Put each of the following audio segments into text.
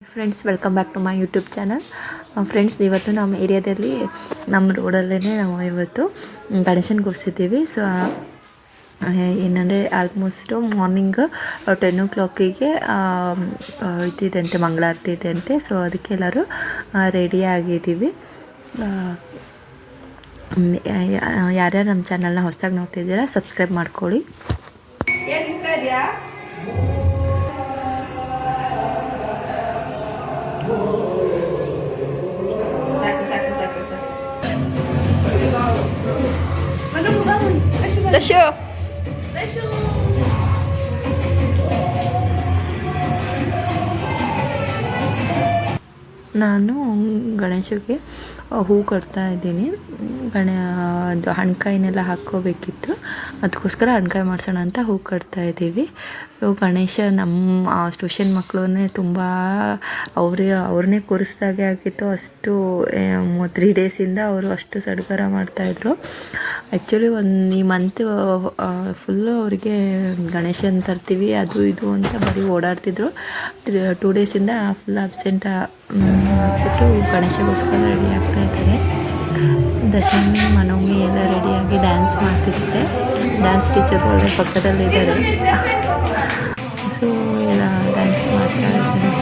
Friends, welcome back to my YouTube channel. Friends, ಇವತ್ತು ನಮ್ಮ ಏರಿಯಾದಲ್ಲಿ ನಮ್ಮ ರೋಡಲ್ಲೇ ನಾವು ಇವತ್ತು ಗಣೇಶನ ಕೂರಿಸಿದ್ದೀವಿ. ಸೊ ಏನಂದರೆ ಆಲ್ಮೋಸ್ಟು ಮಾರ್ನಿಂಗ್ 10 o'clock ಇದಿದೆ ಅಂತೆ, ಮಂಗಳಾರತಿ ಇದೆ ಅಂತೆ. ಸೊ ಅದಕ್ಕೆ ಎಲ್ಲರೂ ರೆಡಿ ಆಗಿದ್ದೀವಿ. ಯಾರ್ಯಾರು ನಮ್ಮ ಚಾನಲ್ನ ಹೊಸದಾಗಿ ನೋಡ್ತಿದ್ದೀರಾ ಸಬ್ಸ್ಕ್ರೈಬ್ ಮಾಡ್ಕೊಳ್ಳಿ. ದಶು ನಾನು ಗಣೇಶಗೆ ಹೂ ಕಟ್ತಾ ಇದ್ದೀನಿ. ಅದು ಹಣ್ಕಾಯಿನೆಲ್ಲ ಹಾಕ್ಕೋಬೇಕಿತ್ತು, ಅದಕ್ಕೋಸ್ಕರ ಹಣ್ಕಾಯಿ ಮಾಡಿಸೋಣ ಅಂತ ಹೂ ಕಟ್ತಾ ಇದ್ದೀವಿ. ಗಣೇಶ ನಮ್ಮ ಟ್ಯೂಷನ್ ಮಕ್ಕಳನ್ನೇ ತುಂಬ ಅವ್ರನ್ನೇ ಕೂರಿಸ್ದಾಗೆ ಆಗಿತ್ತು. ಅಷ್ಟು 3 ಡೇಸಿಂದ ಅವರು ಅಷ್ಟು ಸಡಗರ ಮಾಡ್ತಾಯಿದ್ರು. ಆ್ಯಕ್ಚುಲಿ ಈ ಮಂತ್ ಫುಲ್ಲು ಅವರಿಗೆ ಗಣೇಶನ ತರ್ತೀವಿ ಅದು ಇದು ಅಂತ ಬರೀ ಓಡಾಡ್ತಿದ್ರು. 2 ಡೇಸಿಂದ ಫುಲ್ ಅಬ್ಸೆಂಟ್ ಬಿಟ್ಟು ಗಣೇಶಗೋಸ್ಕರ ರೆಡಿ ಆಗ್ತಾ ಇದ್ದಾರೆ. ದಶಮಿ ಮನೋಮಿ ಎಲ್ಲ ರೆಡಿಯಾಗಿ ಡ್ಯಾನ್ಸ್ ಮಾಡ್ತಿದ್ದಾರೆ. ಡ್ಯಾನ್ಸ್ ಟೀಚರು ಅಲ್ಲೇ ಪಕ್ಕದಲ್ಲಿದ್ದಾರೆ. ಸೊ ಎಲ್ಲ ಡ್ಯಾನ್ಸ್ ಮಾಡ್ತಾ ಇದ್ದಾರೆ.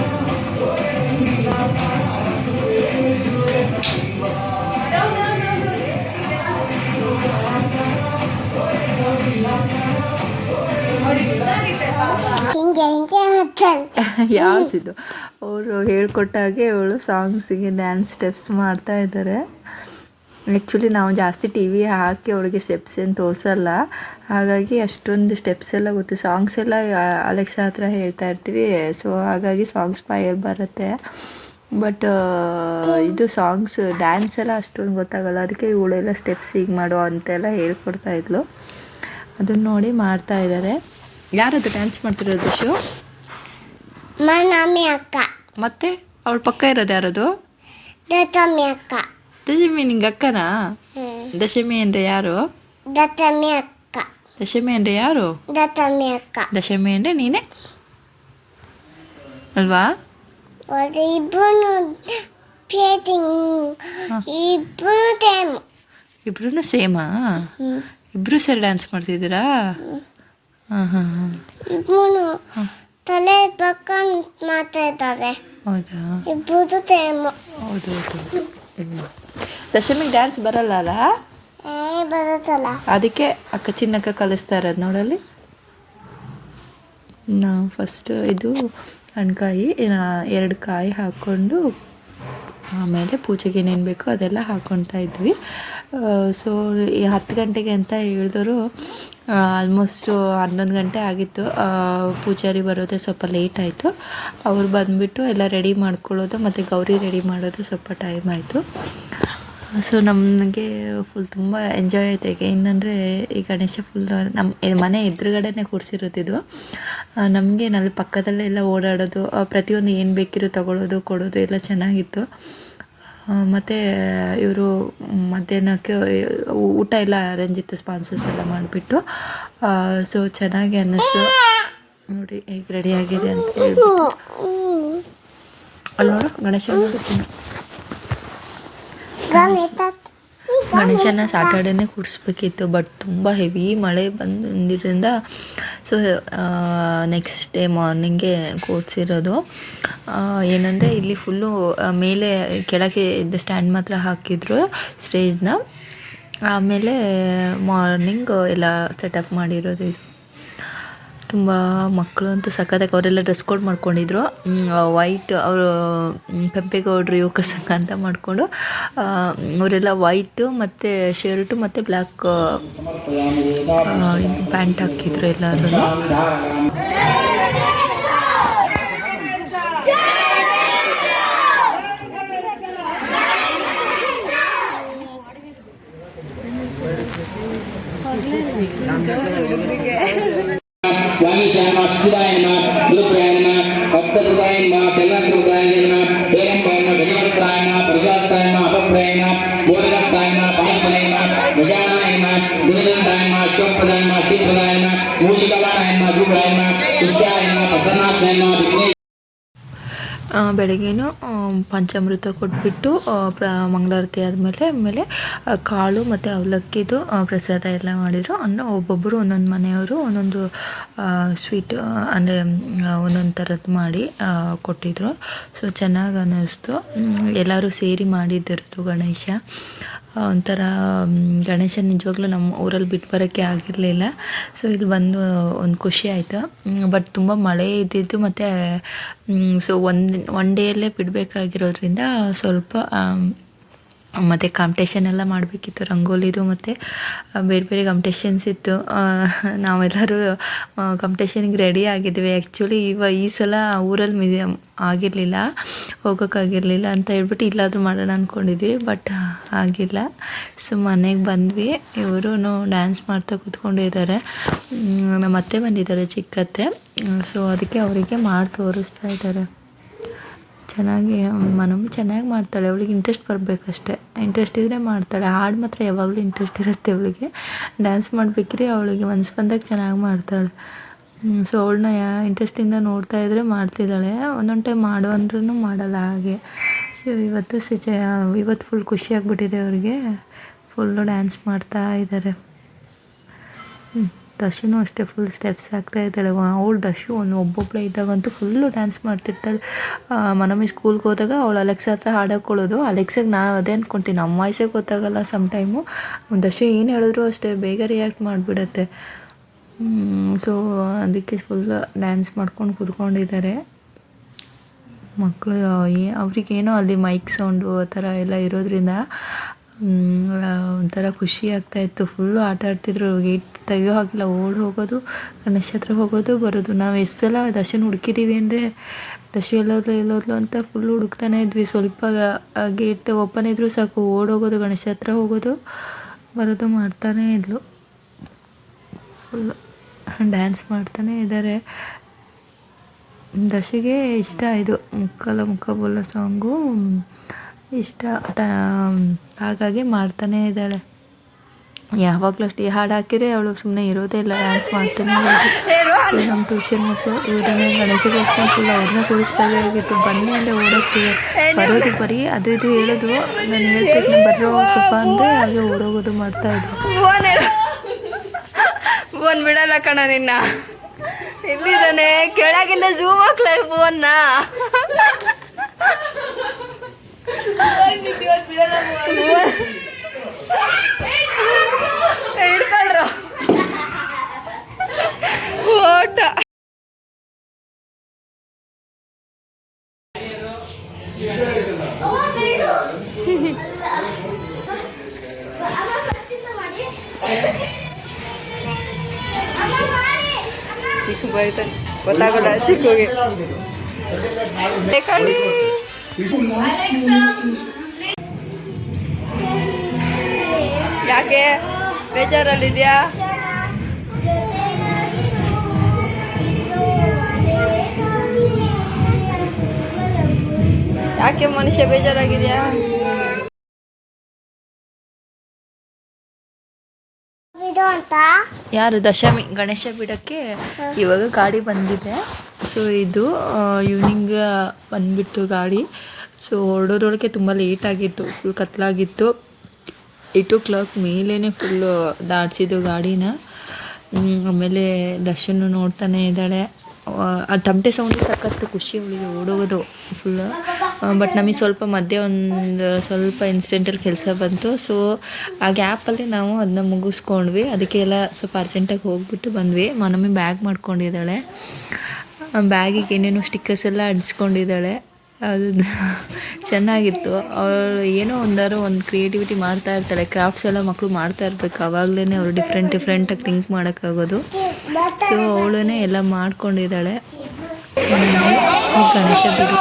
ಯಾವುದಿದು ಅವರು ಹೇಳ್ಕೊಟ್ಟಾಗೆ ಅವಳು ಸಾಂಗ್ಸಿಗೆ ಡ್ಯಾನ್ಸ್ ಸ್ಟೆಪ್ಸ್ ಮಾಡ್ತಾ ಇದ್ದಾರೆ. ಆ್ಯಕ್ಚುಲಿ ನಾವು ಜಾಸ್ತಿ ಟಿ ವಿ ಹಾಕಿ ಅವಳಿಗೆ ಸ್ಟೆಪ್ಸ್ ಏನು ತೋರಿಸಲ್ಲ, ಹಾಗಾಗಿ ಅಷ್ಟೊಂದು ಸ್ಟೆಪ್ಸ್ ಎಲ್ಲ ಗೊತ್ತು. ಸಾಂಗ್ಸ್ ಎಲ್ಲ ಅಲೆಕ್ಸಾ ಹತ್ರ ಹೇಳ್ತಾ ಇರ್ತೀವಿ. ಸೊ ಹಾಗಾಗಿ ಸಾಂಗ್ಸ್ ಬಾಯಲ್ಲಿ ಬರುತ್ತೆ. ಬಟ್ ಇದು ಸಾಂಗ್ಸ್ ಡ್ಯಾನ್ಸ್ ಎಲ್ಲ ಅಷ್ಟೊಂದು ಗೊತ್ತಾಗಲ್ಲ. ಅದಕ್ಕೆ ಇವಳೆಲ್ಲ ಸ್ಟೆಪ್ಸ್ ಹೀಗೆ ಮಾಡೋ ಅಂತೆಲ್ಲ ಹೇಳ್ಕೊಡ್ತಾ ಇದ್ಲು. ಅದನ್ನು ನೋಡಿ ಮಾಡ್ತಾ ಇದ್ದಾರೆ. ಯಾರದು ಡ್ಯಾನ್ಸ್ ಮಾಡ್ತಿರೋದು? ಶೋ ಮನಮಿ ಅಕ್ಕ. ಮತ್ತೆ ಅವಳ ಪಕ್ಕ ಇರೋದು ಯಾರದು? ದಶಮಿ ಅಕ್ಕ. ದಶಮಿ ನಿಂಗೆ ಅಕ್ಕನಾ? ದಶಮಿ ಅಂದರೆ ಯಾರು? ದಶಮಿ ಅಕ್ಕ. ದಶಮಿ ಅಂದರೆ ಯಾರು? ದಶಮಿ ಅಕ್ಕ. ದಶಮಿ ಅಂದರೆ ನೀನೇ ಅಲ್ವಾ? ಇಬ್ಬರು ಇಬ್ರು ಸೇಮಾ? ಇಬ್ರು ಸೇರಿ ಡ್ಯಾನ್ಸ್ ಮಾಡ್ತಿದ್ದೀರಾ? ಹಾಂ ಹಾಂ ಹಾಂ. ಇಬ್ಬರು ತಲೆ ಪಕ್ಕ ಮಾತಾಡ್ತಾರೆ. ಹೌದಾ? ಇಬ್ಬರು ಸೇಮ್. ಹೌದು ಹೌದು. ದಶಮಿಗೆ ಡ್ಯಾನ್ಸ್ ಬರಲ್ಲ ಅಲ್ಲ? ಬರುತ್ತಲ್ಲ, ಅದಕ್ಕೆ ಅಕ್ಕ ಚಿನ್ನಕ್ಕ ಕಲಿಸ್ತಾ ಇರೋದು ನೋಡಲ್ಲಿ. ನಾವು ಫಸ್ಟ್ ಇದು ಹಣ್ಕಾಯಿ 2 ಕಾಯಿ ಹಾಕ್ಕೊಂಡು ಆಮೇಲೆ ಪೂಜೆಗೆ ಏನೇನು ಬೇಕೋ ಅದೆಲ್ಲ ಹಾಕ್ಕೊಳ್ತಾ ಇದ್ವಿ. ಸೊ 10 ಗಂಟೆಗೆ ಅಂತ ಹೇಳಿದವರು ಆಲ್ಮೋಸ್ಟು 11 ಗಂಟೆ ಆಗಿತ್ತು. ಪೂಜಾರಿ ಬರೋದೇ ಸ್ವಲ್ಪ ಲೇಟ್ ಆಯಿತು. ಅವ್ರು ಬಂದುಬಿಟ್ಟು ಎಲ್ಲ ರೆಡಿ ಮಾಡ್ಕೊಳ್ಳೋದು ಮತ್ತು ಗೌರಿ ರೆಡಿ ಮಾಡೋದು ಸ್ವಲ್ಪ ಟೈಮ್ ಆಯಿತು. ಸೊ ನಮಗೆ ಫುಲ್ ತುಂಬ ಎಂಜಾಯ್ ಆಯ್ತು. ಏನಂದರೆ ಈ ಗಣೇಶ ಫುಲ್ ನಮ್ಮ ಮನೆ ಎದುರುಗಡೆನೇ ಕೂರಿಸಿರೋದಿದ್ದು. ನಮಗೆ ನಲ್ಲಿ ಪಕ್ಕದಲ್ಲೆಲ್ಲ ಓಡಾಡೋದು, ಪ್ರತಿಯೊಂದು ಏನು ಬೇಕಿರೋ ತಗೊಳ್ಳೋದು ಕೊಡೋದು ಎಲ್ಲ ಚೆನ್ನಾಗಿತ್ತು. ಮತ್ತು ಇವರು ಮಧ್ಯಾಹ್ನಕ್ಕೆ ಊಟ ಎಲ್ಲ ಅರೇಂಜ್ ಇತ್ತು, ಸ್ಪಾನ್ಸರ್ಸ್ ಎಲ್ಲ ಮಾಡಿಬಿಟ್ಟು. ಸೊ ಚೆನ್ನಾಗಿ ಅನ್ನಿಸ್ತು. ನೋಡಿ ಹೇಗೆ ರೆಡಿಯಾಗಿದೆ ಅಂತ ಹೇಳ್ಬಿಟ್ಟು. ಅಲ್ಲಿ ನೋಡು ಗಣೇಶ ಗಣೇಶನ ಸ್ಯಾಟರ್ಡೇನೇ ಕೂರಿಸ್ಬೇಕಿತ್ತು. ಬಟ್ ತುಂಬ ಹೆವಿ ಮಳೆ ಬಂದಿದ್ದರಿಂದ ಸೊ ನೆಕ್ಸ್ಟ್ ಡೇ ಮಾರ್ನಿಂಗೇ ಕೂರಿಸಿರೋದು. ಏನಂದರೆ ಇಲ್ಲಿ ಫುಲ್ಲು ಮೇಲೆ ಕೆಳಗೆ ಇದ್ದ ಸ್ಟ್ಯಾಂಡ್ ಮಾತ್ರ ಹಾಕಿದ್ರು ಸ್ಟೇಜ್ನ. ಆಮೇಲೆ ಮಾರ್ನಿಂಗ್ ಎಲ್ಲ ಸೆಟಪ್ ಮಾಡಿರೋದು ಇದು. ತುಂಬ ಮಕ್ಕಳು ಅಂತೂ ಸಖತ್ತಾಗಿ ಅವರೆಲ್ಲ ಡ್ರೆಸ್ ಕೋಡ್ ಮಾಡ್ಕೊಂಡಿದ್ರು. ವೈಟ್ ಅವರು ಕೆಂಪೇಗೌಡರು ಯುವಕ ಸಂಘ ಅಂತ ಮಾಡಿಕೊಂಡು ಅವರೆಲ್ಲ ವೈಟು ಮತ್ತು ಶರ್ಟು ಮತ್ತು ಬ್ಲ್ಯಾಕ್ ಪ್ಯಾಂಟ್ ಹಾಕಿದ್ರು ಎಲ್ಲರೂ. वागीशायनमः सिद्धायनमः गुरुप्रयायनमः भक्तप्रदायनमः शरणप्रदायनमः हेरम्बायनमः गजवस्त्रायनमः प्रजास्त्रायनमः अपप्रयायनमः मोदकस्त्रायनमः पाशनायनमः गजानायनमः गुरुदण्डायनमः अश्वप्रदायनमः श्रीप्रदायनमः मूषिकवाणायनमः गुरुप्रयायनमः कृष्यायनमः प्रसन्नात्मयनमः ಬೆಳಗ್ಗೆನೂ ಪಂಚಾಮೃತ ಕೊಟ್ಬಿಟ್ಟು ಮಂಗಳಾರತಿ ಆಮೇಲೆ ಕಾಳು ಮತ್ತು ಅವಲಕ್ಕಿದು ಪ್ರಸಾದ ಎಲ್ಲ ಮಾಡಿದರು. ಒಬ್ಬೊಬ್ಬರು ಒಂದೊಂದು ಮನೆಯವರು ಒಂದೊಂದು ಸ್ವೀಟ್ ಅಂದರೆ ಒಂದೊಂದು ಥರದ್ದು ಮಾಡಿ ಕೊಟ್ಟಿದ್ದರು. ಸೊ ಚೆನ್ನಾಗಿ ಅನ್ನಿಸ್ತು. ಎಲ್ಲರೂ ಸೇರಿ ಮಾಡಿದ್ದಿರೋದು ಗಣೇಶ. ಒಂಥರ ಗಣೇಶ ನಿಜವಾಗ್ಲೂ ನಮ್ಮ ಊರಲ್ಲಿ ಬಿಟ್ಟು ಬರೋಕ್ಕೆ ಆಗಿರಲಿಲ್ಲ. ಸೊ ಇಲ್ಲಿ ಬಂದು ಒಂದು ಖುಷಿ ಆಯಿತು. ಬಟ್ ತುಂಬ ಮಳೆ ಇದ್ದಿದ್ದು ಮತ್ತು ಸೊ ಒನ್ ಡೇಯಲ್ಲೇ ಬಿಡಬೇಕಾಗಿರೋದ್ರಿಂದ ಸ್ವಲ್ಪ ಮತ್ತು ಕಾಂಪಿಟೇಷನ್ ಎಲ್ಲ ಮಾಡಬೇಕಿತ್ತು, ರಂಗೋಲಿದು ಮತ್ತು ಬೇರೆ ಬೇರೆ ಕಾಂಪಿಟೇಷನ್ಸ್ ಇತ್ತು. ನಾವೆಲ್ಲರೂ ಕಾಂಪಿಟೇಷನ್ಗೆ ರೆಡಿ ಆಗಿದ್ವಿ. ಆ್ಯಕ್ಚುಲಿ ಈ ಸಲ ಊರಲ್ಲಿ ಆಗಿರಲಿಲ್ಲ, ಹೋಗೋಕ್ಕಾಗಿರಲಿಲ್ಲ ಅಂತ ಹೇಳ್ಬಿಟ್ಟು ಇಲ್ಲಾದರೂ ಮಾಡೋಣ ಅಂದ್ಕೊಂಡಿದ್ವಿ. ಬಟ್ ಆಗಿಲ್ಲ. ಸೊ ಮನೆಗೆ ಬಂದ್ವಿ. ಇವರು ಡ್ಯಾನ್ಸ್ ಮಾಡ್ತಾ ಕೂತ್ಕೊಂಡಿದ್ದಾರೆ. ನಮ್ಮ ಅತ್ತೆ ಬಂದಿದ್ದಾರೆ, ಚಿಕ್ಕತ್ತೆ. ಸೊ ಅದಕ್ಕೆ ಅವರಿಗೆ ಮಾಡಿ ತೋರಿಸ್ತಾ ಇದ್ದಾರೆ. ಚೆನ್ನಾಗಿ ಮನಮ್ಮಿ ಚೆನ್ನಾಗಿ ಮಾಡ್ತಾಳೆ. ಅವಳಿಗೆ ಇಂಟ್ರೆಸ್ಟ್ ಬರಬೇಕಷ್ಟೆ, ಇಂಟ್ರೆಸ್ಟ್ ಇದ್ದರೆ ಮಾಡ್ತಾಳೆ. ಹಾಡು ಮಾತ್ರ ಯಾವಾಗಲೂ ಇಂಟ್ರೆಸ್ಟ್ ಇರುತ್ತೆ ಅವಳಿಗೆ. ಡ್ಯಾನ್ಸ್ ಮಾಡಬೇಕ್ರೆ ಅವಳಿಗೆ ಮನಸ್ಸು ಬಂದಾಗ ಚೆನ್ನಾಗಿ ಮಾಡ್ತಾಳೆ. ಸೊ ಅವಳನ್ನ ಇಂಟ್ರೆಸ್ಟಿಂದ ನೋಡ್ತಾ ಇದ್ದರೆ ಮಾಡ್ತಿದ್ದಾಳೆ. ಒಂದೊಂದು ಟೈಮ್ ಮಾಡು ಅಂದ್ರೂ ಮಾಡಲ್ಲ ಹಾಗೆ. ಸೊ ಇವತ್ತು ಫುಲ್ ಖುಷಿಯಾಗ್ಬಿಟ್ಟಿದೆ ಅವ್ರಿಗೆ. ಫುಲ್ಲು ಡ್ಯಾನ್ಸ್ ಮಾಡ್ತಾ ಇದ್ದಾರೆ. ದಶುನೂ ಅಷ್ಟೇ ಫುಲ್ ಸ್ಟೆಪ್ಸ್ ಆಗ್ತಾ ಇದ್ದಾಳೆ. ಅವಳು ದಶು ಒಬ್ಬೊಬ್ಬಳೇ ಇದ್ದಾಗಂತೂ ಫುಲ್ಲು ಡ್ಯಾನ್ಸ್ ಮಾಡ್ತಿರ್ತಾಳೆ. ಮನಮ್ಮಿ ಸ್ಕೂಲ್ಗೆ ಹೋದಾಗ ಅವಳು ಅಲೆಕ್ಸಾ ಹತ್ರ ಹಾಡಾಕೊಳ್ಳೋದು. ಅಲೆಕ್ಸಾಗೆ ನಾನು ಅದೇ ಅಂದ್ಕೊತೀನಿ, ನಮ್ಮ ವಾಯ್ಸೇ ಗೊತ್ತಾಗಲ್ಲ ಸಮ್ ಟೈಮು. ದಶು ಏನು ಹೇಳಿದ್ರು ಅಷ್ಟೇ ಬೇಗ ರಿಯಾಕ್ಟ್ ಮಾಡಿಬಿಡತ್ತೆ. ಸೊ ಅದಕ್ಕೆ ಫುಲ್ ಡ್ಯಾನ್ಸ್ ಮಾಡ್ಕೊಂಡು ಕೂತ್ಕೊಂಡಿದ್ದಾರೆ ಮಕ್ಕಳು. ಅವ್ರಿಗೇನೋ ಅಲ್ಲಿ ಮೈಕ್ ಸೌಂಡು ಆ ಥರ ಎಲ್ಲ ಇರೋದ್ರಿಂದ ಒಂಥರ ಖುಷಿ ಆಗ್ತಾಯಿತ್ತು. ಫುಲ್ಲು ಆಟ ಆಡ್ತಿದ್ರು. ಗೇಟ್ ತೆಗಿಯೋ ಹಾಗಿಲ್ಲ, ಓಡಿ ಹೋಗೋದು, ಗಣೇಶ ಹತ್ರ ಹೋಗೋದು ಬರೋದು. ನಾವು ಎಷ್ಟು ಸಲ ದಶನ ಹುಡುಕಿದ್ದೀವಿ ಅಂದರೆ ದಶು ಎಲ್ಲೋದ್ಲು ಅಂತ ಫುಲ್ ಹುಡುಕ್ತಾನೆ ಇದ್ವಿ. ಸ್ವಲ್ಪ ಗೇಟ್ ಓಪನ್ ಇದ್ದರೂ ಸಾಕು ಓಡೋಗೋದು, ಗಣೇಶ ಹತ್ರ ಹೋಗೋದು ಬರೋದು ಮಾಡ್ತಾನೇ ಇದ್ಲು. ಫುಲ್ ಡ್ಯಾನ್ಸ್ ಮಾಡ್ತಾನೇ ಇದ್ದಾರೆ. ದಶಿಗೆ ಇಷ್ಟ ಇದು ಮುಕ್ಕ ಬೋಲ ಸಾಂಗು ಇಷ್ಟ, ಹಾಗಾಗಿ ಮಾಡ್ತಾನೇ ಇದ್ದಾಳೆ. ಯಾವಾಗಲೂ ಅಷ್ಟೇ ಈ ಹಾಡು ಹಾಕಿದರೆ ಅವಳು ಸುಮ್ಮನೆ ಇರೋದೇ ಇಲ್ಲ, ಡ್ಯಾನ್ಸ್ ಮಾಡ್ತಾನೆ ಇರೋದು. ನಮ್ಮ ಟ್ಯೂಷನ್ ಮಕ್ಕಳು ಇವರನ್ನೇ ಗಣೇಶಗೋಸ್ಕರ ಫುಲ್ ಅವ್ರನ್ನ ಕೂರಿಸ್ದಾಗೆ ಆಗಿತ್ತು. ಬನ್ನಿ ಅಂದರೆ ಓಡೋಗ್ತೀವಿ, ಬರೋದು ಬರೀ ಅದು ಇದು ಹೇಳೋದು. ನಾನು ಹೇಳ್ತೀನಿ ಬರ್ರೋ ಸ್ವಲ್ಪ ಅಂದರೆ ಹಾಗೆ ಓಡೋಗೋದು ಮಾಡ್ತಾಯಿದ್ರು. ಫೋನ್ ಬಿಡಲ್ಲ ಕಣ ನಿನ್ನ. ಇಲ್ಲಿದ್ದಾನೆ ಕೆಳಗಿಂದ ಝೂಮ್ ಹಾಕ್ಲ ಫೋನ್ನ. ಹಿಡ್ಕೊಳ್ರ ಓಟ. ಚಿಕ್ಕ ಬೈತಾನೆ, ಗೊತ್ತಾಗಲ್ಲ ಚಿಕ್ಕಗೆ. ಯಾಕೆ ಬೇಜಾರಲ್ಲಿದ್ಯಾ? ಯಾಕೆ ಮನುಷ್ಯ ಬೇಜಾರಾಗಿದ್ಯಾ? ಯಾರು ದಶಮಿ ಗಣೇಶ ಬಿಡೋಕ್ಕೆ ಇವಾಗ ಗಾಡಿ ಬಂದಿದೆ. ಸೊ ಇದು ಈವ್ನಿಂಗ್ ಬಂದುಬಿಟ್ಟು ಗಾಡಿ. ಸೊ ಹೊರಡೋದ್ರೊಳಗೆ ತುಂಬ ಲೇಟಾಗಿತ್ತು, ಫುಲ್ ಕತ್ಲಾಗಿತ್ತು. 8 o'clock ಮೇಲೇ ಫುಲ್ಲು ದಾಟಿಸಿದ್ದು ಗಾಡಿನ. ಆಮೇಲೆ ದರ್ಶನ ನೋಡ್ತಾನೆ ಇದ್ದಾಳೆ. ಆ ತಮಟೆ ಸೌಂಡು ಸಖತ್ತು ಖುಷಿ ಅವಳಿಗೆ, ಓಡೋಗೋದು ಫುಲ್ಲು. ಬಟ್ ನಮಗೆ ಸ್ವಲ್ಪ ಮಧ್ಯೆ ಒಂದು ಸ್ವಲ್ಪ ಇನ್ಸಿಡೆಂಟಲ್ಲಿ ಕೆಲಸ ಬಂತು. ಸೊ ಆ ಗ್ಯಾಪಲ್ಲಿ ನಾವು ಅದನ್ನ ಮುಗಿಸ್ಕೊಂಡ್ವಿ. ಅದಕ್ಕೆ ಎಲ್ಲ ಸ್ವಲ್ಪ ಅರ್ಜೆಂಟಾಗಿ ಹೋಗ್ಬಿಟ್ಟು ಬಂದ್ವಿ. ಮನಮ್ಮಿ ಬ್ಯಾಗ್ ಮಾಡ್ಕೊಂಡಿದ್ದಾಳೆ. ಬ್ಯಾಗಿಗೆ ಏನೇನೋ ಸ್ಟಿಕ್ಕರ್ಸ್ ಎಲ್ಲ ಅಂಟಿಸ್ಕೊಂಡಿದ್ದಾಳೆ. ಅದು ಚೆನ್ನಾಗಿತ್ತು. ಅವಳು ಏನೋ ಒಂದು ಕ್ರಿಯೇಟಿವಿಟಿ ಮಾಡ್ತಾ ಇರ್ತಾಳೆ. ಕ್ರಾಫ್ಟ್ಸ್ ಎಲ್ಲ ಮಕ್ಕಳು ಮಾಡ್ತಾ ಇರ್ಬೇಕು, ಆವಾಗಲೇ ಅವರು ಡಿಫ್ರೆಂಟಾಗಿ ಥಿಂಕ್ ಮಾಡೋಕ್ಕಾಗೋದು. ಸೊ ಅವಳೇ ಎಲ್ಲ ಮಾಡ್ಕೊಂಡಿದ್ದಾಳೆ. ಚೆನ್ನಾಗಿ ಗಣೇಶ ಬಿಡು.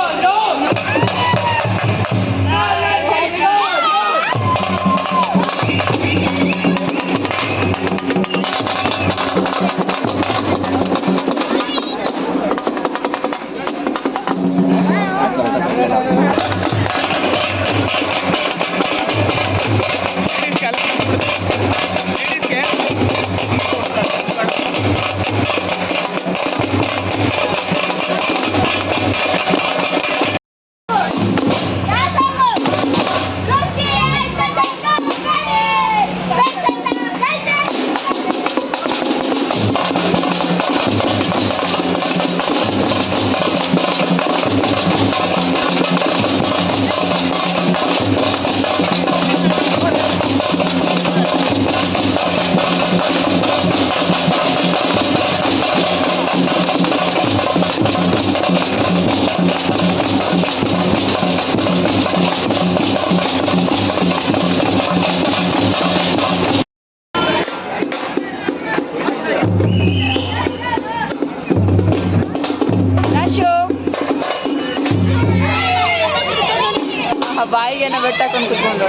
ಬಾಯಿಗೆನ ಬೆಟ್ಟಾಕೊಂಡು ಕುತ್ಕೊಂಡು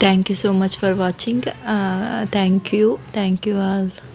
Thank you so much for watching. Thank you all.